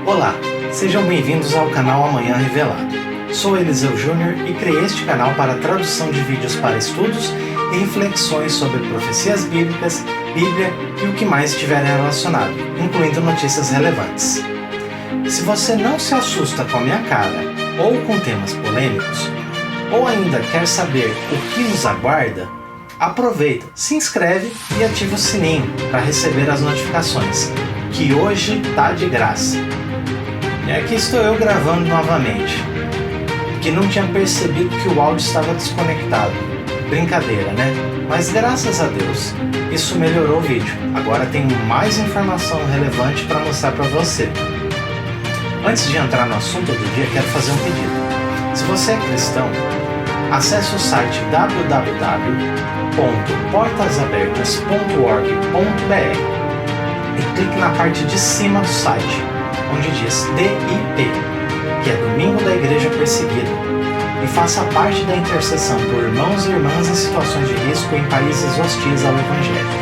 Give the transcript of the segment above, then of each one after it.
Olá, sejam bem-vindos ao canal Amanhã Revelado. Sou Eliseu Júnior e criei este canal para tradução de vídeos para estudos e reflexões sobre profecias bíblicas, Bíblia e o que mais estiver relacionado, incluindo notícias relevantes. Se você não se assusta com a minha cara ou com temas polêmicos, ou ainda quer saber o que nos aguarda, aproveita, se inscreve e ativa o sininho para receber as notificações, que hoje tá de graça. E aqui estou eu gravando novamente, que não tinha percebido que o áudio estava desconectado. Brincadeira, né? Mas graças a Deus, isso melhorou o vídeo. Agora tenho mais informação relevante para mostrar para você. Antes de entrar no assunto do dia, quero fazer um pedido. Se você é cristão, acesse o site www.portasabertas.org.br e clique na parte de cima do site, onde diz DIP, que é Domingo da Igreja Perseguida, e faça parte da intercessão por irmãos e irmãs em situações de risco em países hostis ao Evangelho.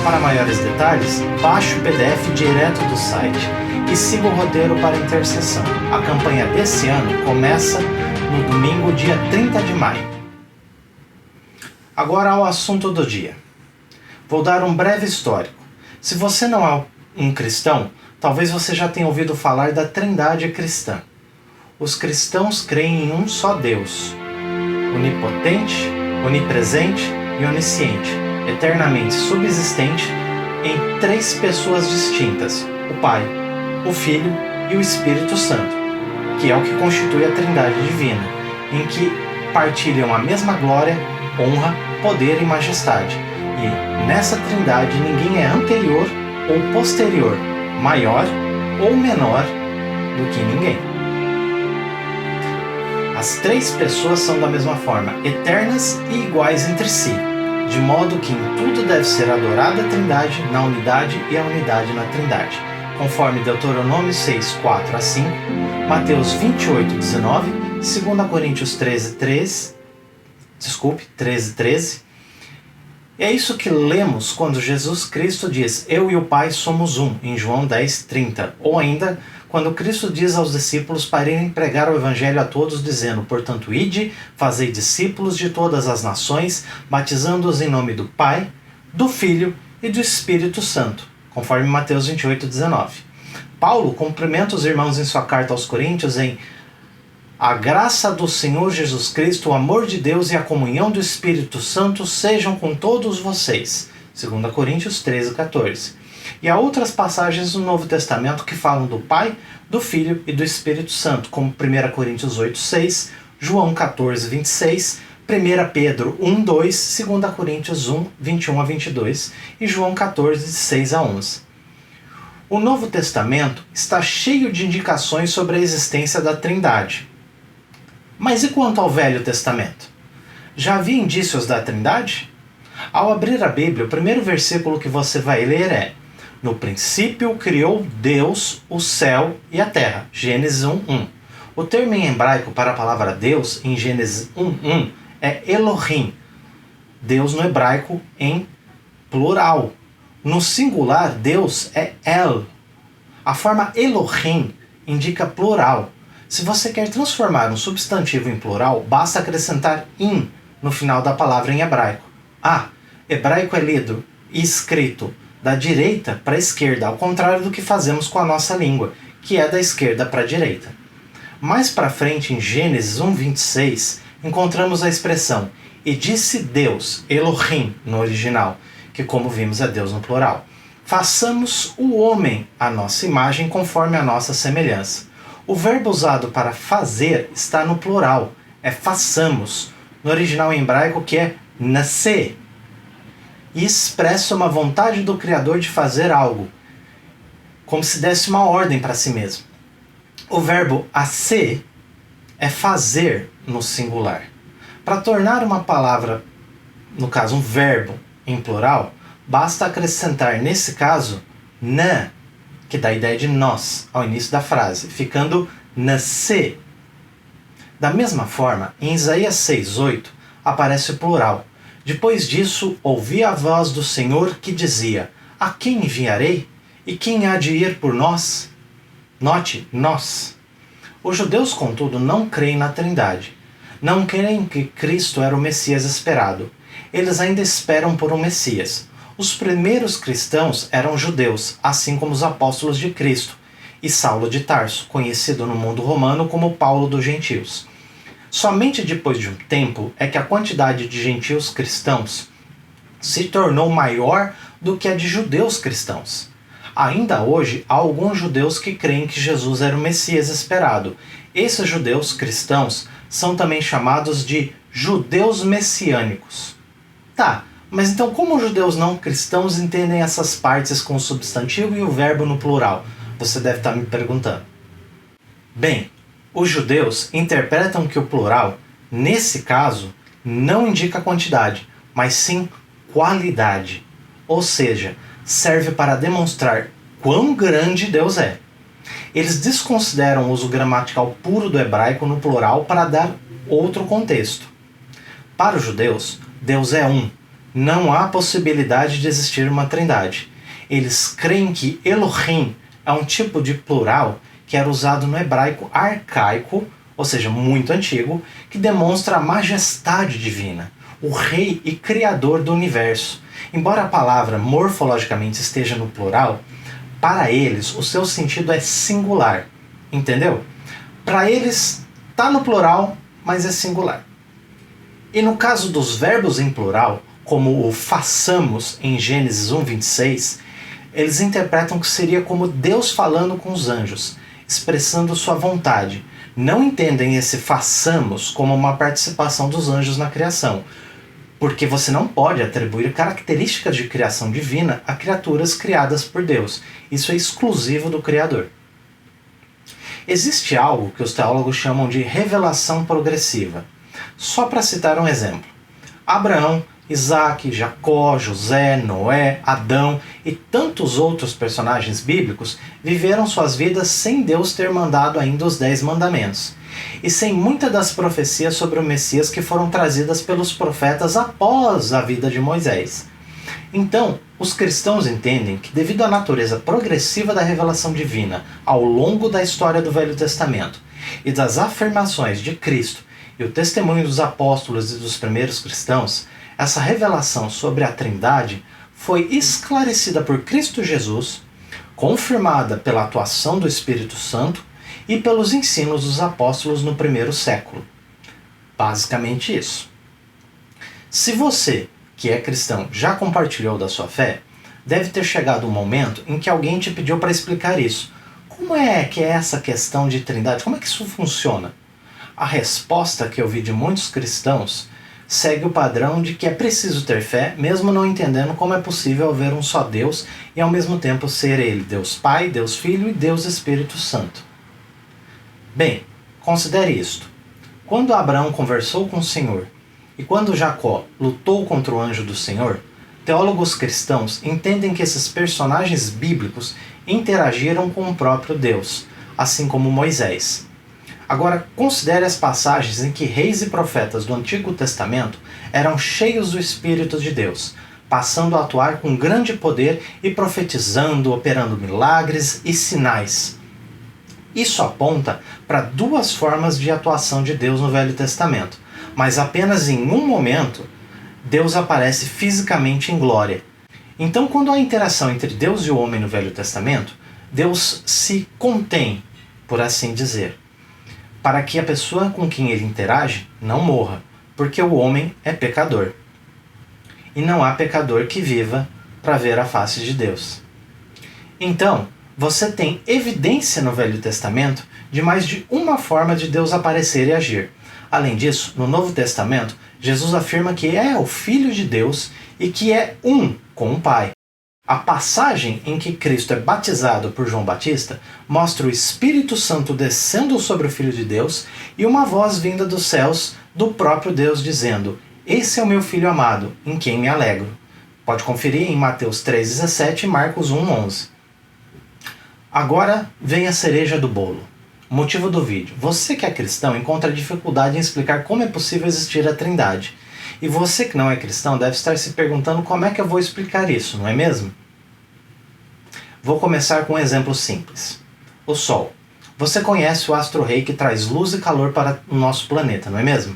Para maiores detalhes, baixe o PDF direto do site e siga o roteiro para intercessão. A campanha desse ano começa no domingo, dia 30 de maio. Agora ao assunto do dia. Vou dar um breve histórico. Se você não é um cristão, talvez você já tenha ouvido falar da Trindade cristã. Os cristãos creem em um só Deus, onipotente, onipresente e onisciente, eternamente subsistente em três pessoas distintas, o Pai, o Filho e o Espírito Santo, que é o que constitui a Trindade divina, em que partilham a mesma glória, honra, poder e majestade. E nessa Trindade ninguém é anterior ou posterior, maior ou menor do que ninguém. As três pessoas são da mesma forma, eternas e iguais entre si, de modo que em tudo deve ser adorada a Trindade na unidade e a unidade na Trindade, conforme Deuteronômio 6, 4 a 5, Mateus 28, 19, 2 Coríntios 13, 13. É isso que lemos quando Jesus Cristo diz, eu e o Pai somos um, em João 10, 30. Ou ainda, quando Cristo diz aos discípulos para irem pregar o Evangelho a todos, dizendo, portanto, ide, fazei discípulos de todas as nações, batizando-os em nome do Pai, do Filho e do Espírito Santo, conforme Mateus 28, 19. Paulo cumprimenta os irmãos em sua carta aos Coríntios em a graça do Senhor Jesus Cristo, o amor de Deus e a comunhão do Espírito Santo sejam com todos vocês. 2 Coríntios 13, 14. E há outras passagens no Novo Testamento que falam do Pai, do Filho e do Espírito Santo, como 1 Coríntios 8, 6, João 14, 26, 1 Pedro 1, 2, 2 Coríntios 1, 21 a 22 e João 14, 6 a 11. O Novo Testamento está cheio de indicações sobre a existência da Trindade. Mas e quanto ao Velho Testamento? Já havia indícios da Trindade? Ao abrir a Bíblia, o primeiro versículo que você vai ler é no princípio criou Deus o céu e a terra. Gênesis 1:1. O termo em hebraico para a palavra Deus, em Gênesis 1:1, é Elohim. Deus no hebraico em plural. No singular, Deus é El. A forma Elohim indica plural. Se você quer transformar um substantivo em plural, basta acrescentar in no final da palavra em hebraico. Hebraico é lido e escrito da direita para a esquerda, ao contrário do que fazemos com a nossa língua, que é da esquerda para a direita. Mais para frente, em Gênesis 1:26, encontramos a expressão e disse Deus, Elohim no original, que como vimos é Deus no plural. Façamos o homem à nossa imagem conforme a nossa semelhança. O verbo usado para fazer está no plural, é façamos, no original em hebraico que é nascer, e expressa uma vontade do Criador de fazer algo, como se desse uma ordem para si mesmo. O verbo hacer é fazer no singular. Para tornar uma palavra, no caso um verbo, em plural, basta acrescentar, nesse caso, na, que dá a ideia de nós, ao início da frase, ficando nascer. Da mesma forma, em Isaías 6:8, aparece o plural. Depois disso, ouvi a voz do Senhor que dizia, a quem enviarei? E quem há de ir por nós? Note, nós. Os judeus, contudo, não creem na Trindade. Não creem que Cristo era o Messias esperado. Eles ainda esperam por um Messias. Os primeiros cristãos eram judeus, assim como os apóstolos de Cristo, e Saulo de Tarso, conhecido no mundo romano como Paulo dos Gentios. Somente depois de um tempo é que a quantidade de gentios cristãos se tornou maior do que a de judeus cristãos. Ainda hoje, há alguns judeus que creem que Jesus era o Messias esperado. Esses judeus cristãos são também chamados de judeus messiânicos. Tá, mas então como os judeus não cristãos entendem essas partes com o substantivo e o verbo no plural? Você deve estar me perguntando. Bem, os judeus interpretam que o plural, nesse caso, não indica quantidade, mas sim qualidade. Ou seja, serve para demonstrar quão grande Deus é. Eles desconsideram o uso gramatical puro do hebraico no plural para dar outro contexto. Para os judeus, Deus é um. Não há possibilidade de existir uma trindade. Eles creem que Elohim é um tipo de plural que era usado no hebraico arcaico, ou seja, muito antigo, que demonstra a majestade divina, o rei e criador do universo. Embora a palavra morfologicamente esteja no plural, para eles o seu sentido é singular, entendeu? Para eles está no plural, mas é singular. E no caso dos verbos em plural, como o façamos em Gênesis 1:26, eles interpretam que seria como Deus falando com os anjos, expressando sua vontade. Não entendem esse façamos como uma participação dos anjos na criação, porque você não pode atribuir características de criação divina a criaturas criadas por Deus. Isso é exclusivo do Criador. Existe algo que os teólogos chamam de revelação progressiva. Só para citar um exemplo. Abraão, Isaac, Jacó, José, Noé, Adão e tantos outros personagens bíblicos viveram suas vidas sem Deus ter mandado ainda os 10 mandamentos, e sem muitas das profecias sobre o Messias que foram trazidas pelos profetas após a vida de Moisés. Então, os cristãos entendem que, devido à natureza progressiva da revelação divina ao longo da história do Velho Testamento e das afirmações de Cristo e o testemunho dos apóstolos e dos primeiros cristãos, essa revelação sobre a Trindade foi esclarecida por Cristo Jesus, confirmada pela atuação do Espírito Santo e pelos ensinos dos apóstolos no primeiro século. Basicamente isso. Se você, que é cristão, já compartilhou da sua fé, deve ter chegado um momento em que alguém te pediu para explicar isso. Como é que é essa questão de Trindade? Como é que isso funciona? A resposta que eu vi de muitos cristãos segue o padrão de que é preciso ter fé, mesmo não entendendo como é possível haver um só Deus e ao mesmo tempo ser Ele Deus Pai, Deus Filho e Deus Espírito Santo. Bem, considere isto. Quando Abraão conversou com o Senhor e quando Jacó lutou contra o anjo do Senhor, teólogos cristãos entendem que esses personagens bíblicos interagiram com o próprio Deus, assim como Moisés. Agora, considere as passagens em que reis e profetas do Antigo Testamento eram cheios do Espírito de Deus, passando a atuar com grande poder e profetizando, operando milagres e sinais. Isso aponta para duas formas de atuação de Deus no Velho Testamento, mas apenas em um momento Deus aparece fisicamente em glória. Então, quando há interação entre Deus e o homem no Velho Testamento, Deus se contém, por assim dizer, para que a pessoa com quem ele interage não morra, porque o homem é pecador. E não há pecador que viva para ver a face de Deus. Então, você tem evidência no Velho Testamento de mais de uma forma de Deus aparecer e agir. Além disso, no Novo Testamento, Jesus afirma que é o Filho de Deus e que é um com o Pai. A passagem em que Cristo é batizado por João Batista mostra o Espírito Santo descendo sobre o Filho de Deus e uma voz vinda dos céus do próprio Deus dizendo: "Esse é o meu Filho amado, em quem me alegro." Pode conferir em Mateus 3,17 e Marcos 1,11. Agora vem a cereja do bolo. Motivo do vídeo: você que é cristão encontra dificuldade em explicar como é possível existir a Trindade. E você que não é cristão deve estar se perguntando como é que eu vou explicar isso, não é mesmo? Vou começar com um exemplo simples. O Sol. Você conhece o astro-rei que traz luz e calor para o nosso planeta, não é mesmo?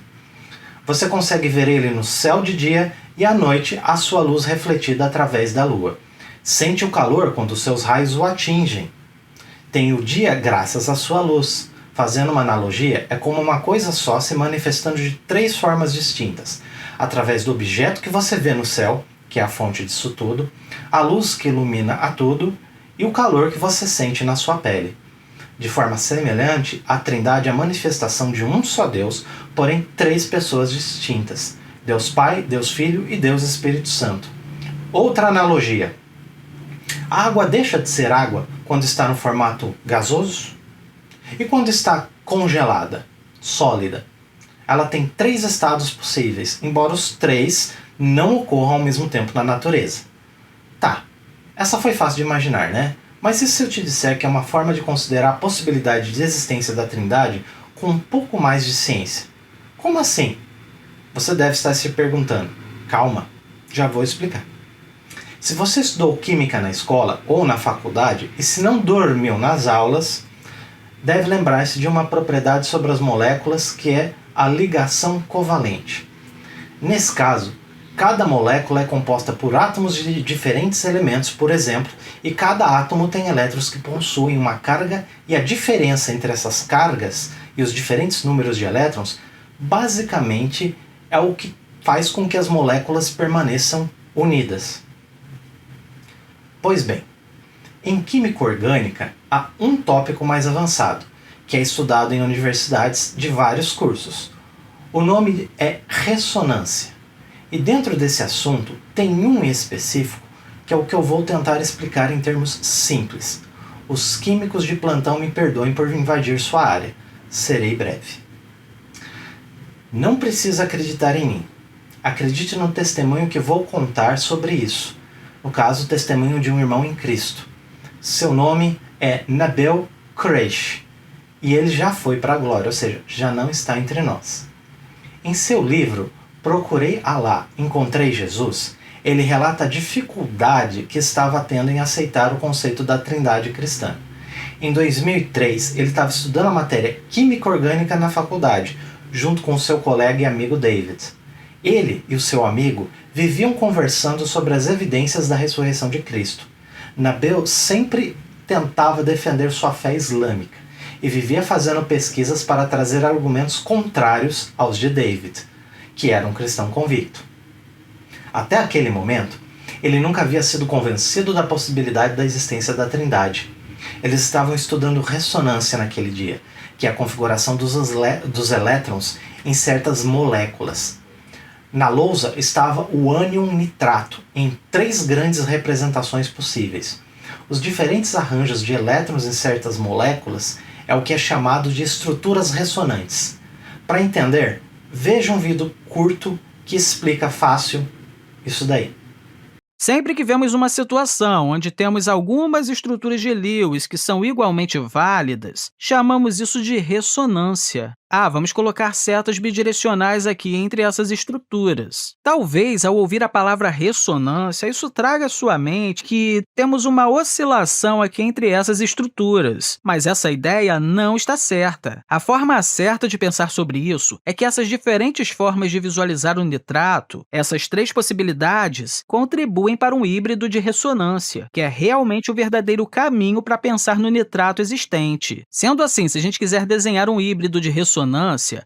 Você consegue ver ele no céu de dia e à noite a sua luz refletida através da lua. Sente o calor quando seus raios o atingem. Tem o dia graças à sua luz. Fazendo uma analogia, é como uma coisa só se manifestando de 3 formas distintas. Através do objeto que você vê no céu, que é a fonte disso tudo, a luz que ilumina a tudo e o calor que você sente na sua pele. De forma semelhante, a Trindade é a manifestação de um só Deus, porém 3 pessoas distintas: Deus Pai, Deus Filho e Deus Espírito Santo. Outra analogia: a água deixa de ser água quando está no formato gasoso? E quando está congelada, sólida? Ela tem 3 estados possíveis, embora os 3 não ocorram ao mesmo tempo na natureza. Tá, essa foi fácil de imaginar, né? Mas e se eu te disser que é uma forma de considerar a possibilidade de existência da Trindade com um pouco mais de ciência? Como assim? Você deve estar se perguntando. Calma, já vou explicar. Se você estudou química na escola ou na faculdade e se não dormiu nas aulas, deve lembrar-se de uma propriedade sobre as moléculas que é a ligação covalente. Nesse caso, cada molécula é composta por átomos de diferentes elementos, por exemplo, e cada átomo tem elétrons que possuem uma carga, e a diferença entre essas cargas e os diferentes números de elétrons basicamente é o que faz com que as moléculas permaneçam unidas. Pois bem, em química orgânica há um tópico mais avançado, que é estudado em universidades de vários cursos. O nome é ressonância. E dentro desse assunto tem um em específico que é o que eu vou tentar explicar em termos simples. Os químicos de plantão me perdoem por invadir sua área. Serei breve. Não precisa acreditar em mim. Acredite no testemunho que vou contar sobre isso. No caso, o testemunho de um irmão em Cristo. Seu nome é Nabil Qureshi e ele já foi para a glória, ou seja, já não está entre nós. Em seu livro Procurei Alá, Encontrei Jesus, ele relata a dificuldade que estava tendo em aceitar o conceito da Trindade cristã. Em 2003, ele estava estudando a matéria Química Orgânica na faculdade, junto com seu colega e amigo David. Ele e o seu amigo viviam conversando sobre as evidências da ressurreição de Cristo. Nabil sempre tentava defender sua fé islâmica e vivia fazendo pesquisas para trazer argumentos contrários aos de David, que era um cristão convicto. Até aquele momento, ele nunca havia sido convencido da possibilidade da existência da Trindade. Eles estavam estudando ressonância naquele dia, que é a configuração dos elétrons em certas moléculas. Na lousa estava o ânion nitrato, em 3 grandes representações possíveis. Os diferentes arranjos de elétrons em certas moléculas é o que é chamado de estruturas ressonantes. Para entender, veja um vídeo curto que explica fácil isso daí. Sempre que vemos uma situação onde temos algumas estruturas de Lewis que são igualmente válidas, chamamos isso de ressonância. Vamos colocar setas bidirecionais aqui entre essas estruturas. Talvez, ao ouvir a palavra ressonância, isso traga à sua mente que temos uma oscilação aqui entre essas estruturas, mas essa ideia não está certa. A forma certa de pensar sobre isso é que essas diferentes formas de visualizar o nitrato, essas 3 possibilidades, contribuem para um híbrido de ressonância, que é realmente o verdadeiro caminho para pensar no nitrato existente. Sendo assim, se a gente quiser desenhar um híbrido de ressonância,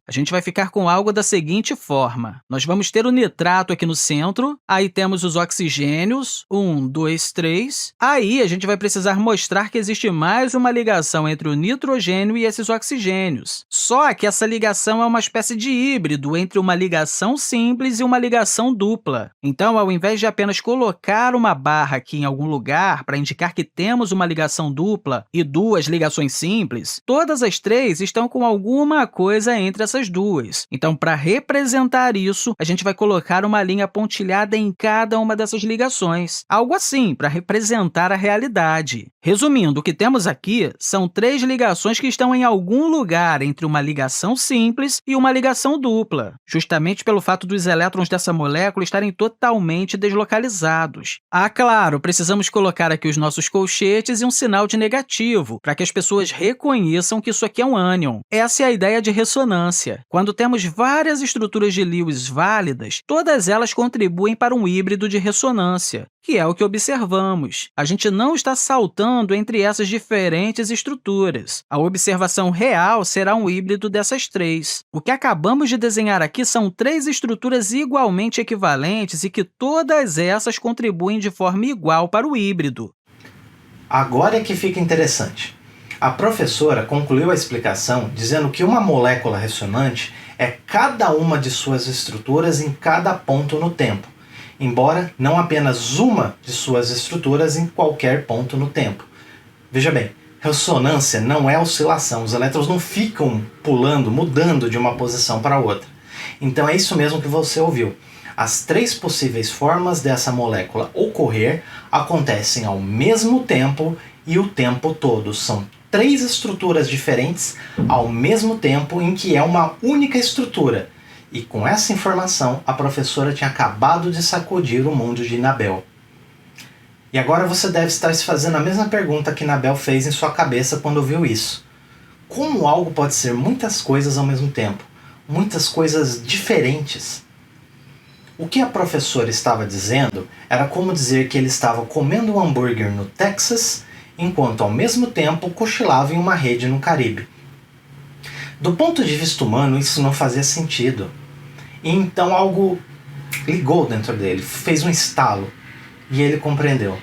a gente vai ficar com algo da seguinte forma. Nós vamos ter o nitrato aqui no centro, aí temos os oxigênios, 1, 2, 3. Aí a gente vai precisar mostrar que existe mais uma ligação entre o nitrogênio e esses oxigênios. Só que essa ligação é uma espécie de híbrido entre uma ligação simples e uma ligação dupla. Então, ao invés de apenas colocar uma barra aqui em algum lugar para indicar que temos uma ligação dupla e 2 ligações simples, todas as 3 estão com alguma coisa coisa entre essas duas. Então, para representar isso, a gente vai colocar uma linha pontilhada em cada uma dessas ligações. Algo assim, para representar a realidade. Resumindo, o que temos aqui são três ligações que estão em algum lugar entre uma ligação simples e uma ligação dupla, justamente pelo fato dos elétrons dessa molécula estarem totalmente deslocalizados. Ah, claro, precisamos colocar aqui os nossos colchetes e um sinal de negativo, para que as pessoas reconheçam que isso aqui é um ânion. Essa é a ideia de ressonância. Quando temos várias estruturas de Lewis válidas, todas elas contribuem para um híbrido de ressonância, que é o que observamos. A gente não está saltando entre essas diferentes estruturas. A observação real será um híbrido dessas três. O que acabamos de desenhar aqui são três estruturas igualmente equivalentes e que todas essas contribuem de forma igual para o híbrido. Agora é que fica interessante. A professora concluiu a explicação dizendo que uma molécula ressonante é cada uma de suas estruturas em cada ponto no tempo, embora não apenas uma de suas estruturas em qualquer ponto no tempo. Veja bem, ressonância não é oscilação, os elétrons não ficam pulando, mudando de uma posição para outra. Então é isso mesmo que você ouviu. As três possíveis formas dessa molécula ocorrer acontecem ao mesmo tempo e o tempo todo. São três estruturas diferentes ao mesmo tempo em que é uma única estrutura. E com essa informação, a professora tinha acabado de sacudir o mundo de Nabel. E agora você deve estar se fazendo a mesma pergunta que Nabel fez em sua cabeça quando ouviu isso. Como algo pode ser muitas coisas ao mesmo tempo? Muitas coisas diferentes? O que a professora estava dizendo era como dizer que ele estava comendo um hambúrguer no Texas, enquanto ao mesmo tempo cochilava em uma rede no Caribe. Do ponto de vista humano, isso não fazia sentido. E então algo ligou dentro dele, fez um estalo, e ele compreendeu.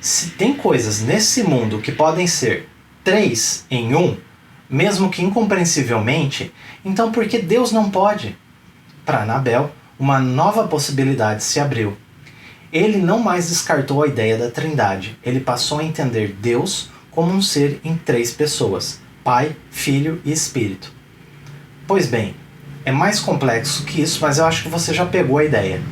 Se tem coisas nesse mundo que podem ser três em um, mesmo que incompreensivelmente, então por que Deus não pode? Para Anabel, uma nova possibilidade se abriu. Ele não mais descartou a ideia da Trindade, ele passou a entender Deus como um ser em três pessoas, Pai, Filho e Espírito. Pois bem, é mais complexo que isso, mas eu acho que você já pegou a ideia.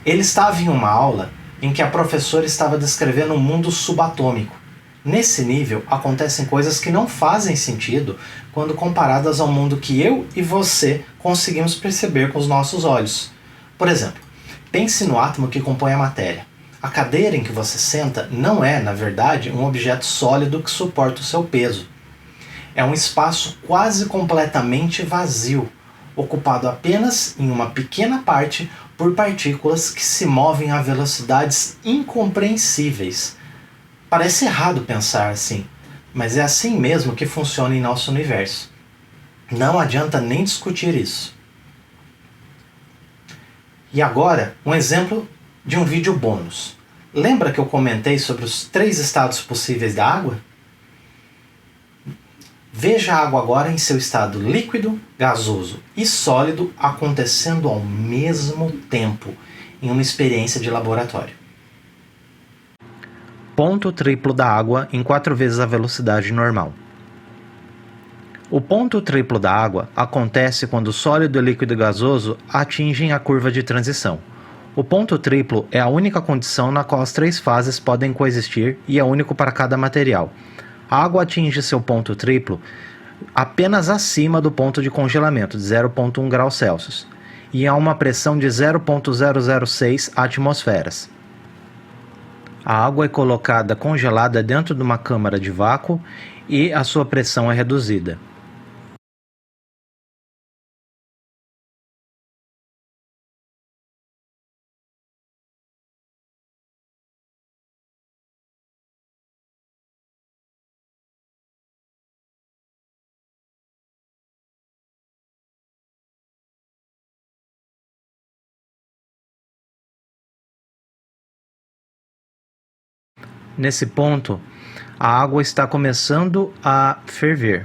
Ele estava em uma aula em que a professora estava descrevendo um mundo subatômico. Nesse nível, acontecem coisas que não fazem sentido quando comparadas ao mundo que eu e você conseguimos perceber com os nossos olhos. Por exemplo, pense no átomo que compõe a matéria. A cadeira em que você senta não é, na verdade, um objeto sólido que suporta o seu peso. É um espaço quase completamente vazio, ocupado apenas em uma pequena parte por partículas que se movem a velocidades incompreensíveis. Parece errado pensar assim, mas é assim mesmo que funciona em nosso universo. Não adianta nem discutir isso. E agora, um exemplo de um vídeo bônus. Lembra que eu comentei sobre os três estados possíveis da água? Veja a água agora em seu estado líquido, gasoso e sólido acontecendo ao mesmo tempo, em uma experiência de laboratório. Ponto triplo da água em 4 vezes a velocidade normal. O ponto triplo da água acontece quando o sólido, líquido e gasoso atingem a curva de transição. O ponto triplo é a única condição na qual as três fases podem coexistir e é único para cada material. A água atinge seu ponto triplo apenas acima do ponto de congelamento, de 0,1 graus Celsius, e a uma pressão de 0,006 atmosferas. A água é colocada congelada dentro de uma câmara de vácuo e a sua pressão é reduzida. Nesse ponto, a água está começando a ferver.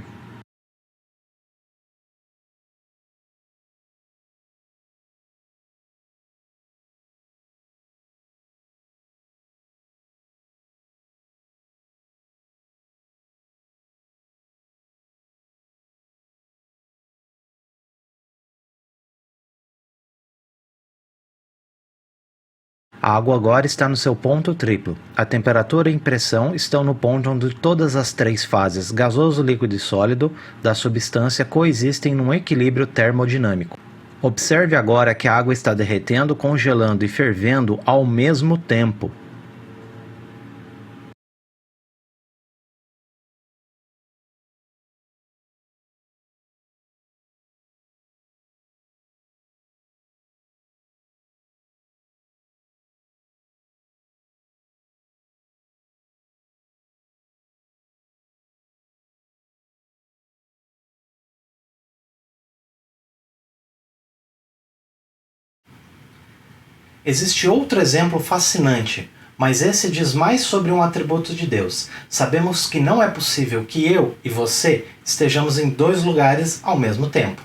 A água agora está no seu ponto triplo. A temperatura e pressão estão no ponto onde todas as três fases, gasoso, líquido e sólido, da substância coexistem num equilíbrio termodinâmico. Observe agora que a água está derretendo, congelando e fervendo ao mesmo tempo. Existe outro exemplo fascinante, mas esse diz mais sobre um atributo de Deus. Sabemos que não é possível que eu e você estejamos em dois lugares ao mesmo tempo,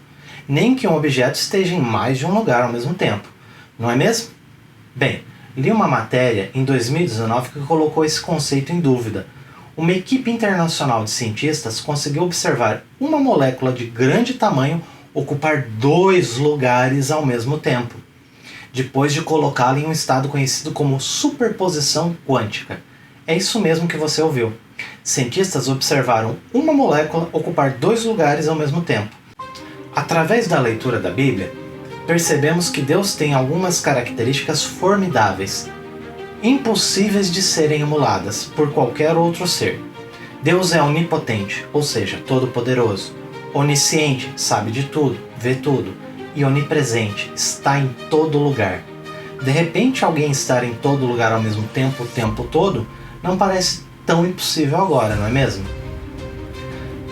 nem que um objeto esteja em mais de um lugar ao mesmo tempo, não é mesmo? Bem, li uma matéria em 2019 que colocou esse conceito em dúvida. Uma equipe internacional de cientistas conseguiu observar uma molécula de grande tamanho ocupar dois lugares ao mesmo tempo, depois de colocá-la em um estado conhecido como superposição quântica. É isso mesmo que você ouviu. Cientistas observaram uma molécula ocupar dois lugares ao mesmo tempo. Através da leitura da Bíblia, percebemos que Deus tem algumas características formidáveis, impossíveis de serem emuladas por qualquer outro ser. Deus é onipotente, ou seja, todo-poderoso, onisciente, sabe de tudo, vê tudo, e onipresente, está em todo lugar. De repente, alguém estar em todo lugar ao mesmo tempo, o tempo todo, não parece tão impossível agora, não é mesmo?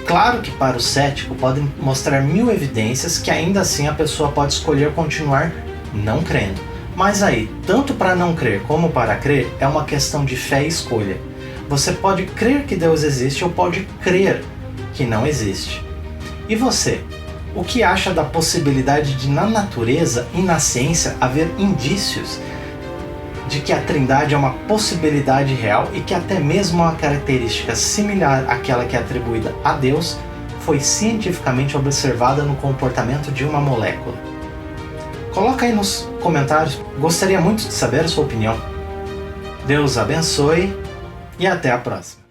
Claro que para o cético podem mostrar mil evidências que ainda assim a pessoa pode escolher continuar não crendo. Mas aí, tanto para não crer como para crer, é uma questão de fé e escolha. Você pode crer que Deus existe ou pode crer que não existe. E você? O que acha da possibilidade de na natureza e na ciência haver indícios de que a Trindade é uma possibilidade real e que até mesmo uma característica similar àquela que é atribuída a Deus foi cientificamente observada no comportamento de uma molécula? Coloca aí nos comentários, gostaria muito de saber a sua opinião. Deus abençoe e até a próxima.